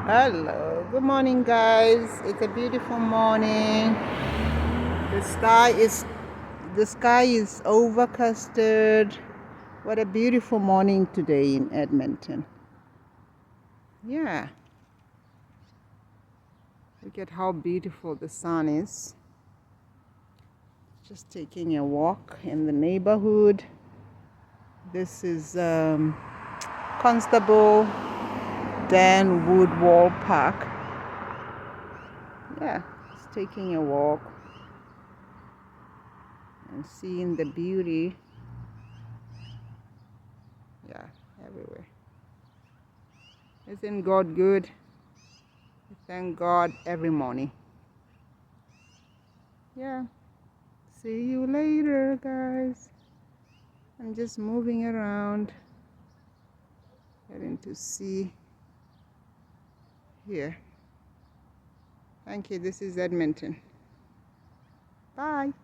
Hello, good morning, guys. It's a beautiful morning. The sky is overcasted. What a beautiful morning today in Edmonton. Yeah, look at how beautiful the sun is. Just taking a walk in the neighborhood. This is Constable Dan Woodwall Park. Yeah, just taking a walk and seeing the beauty. Yeah, everywhere. Isn't God good? Thank God every morning. Yeah. See you later, guys. I'm just moving around, getting to see here. Thank you. This is Edmonton. Bye.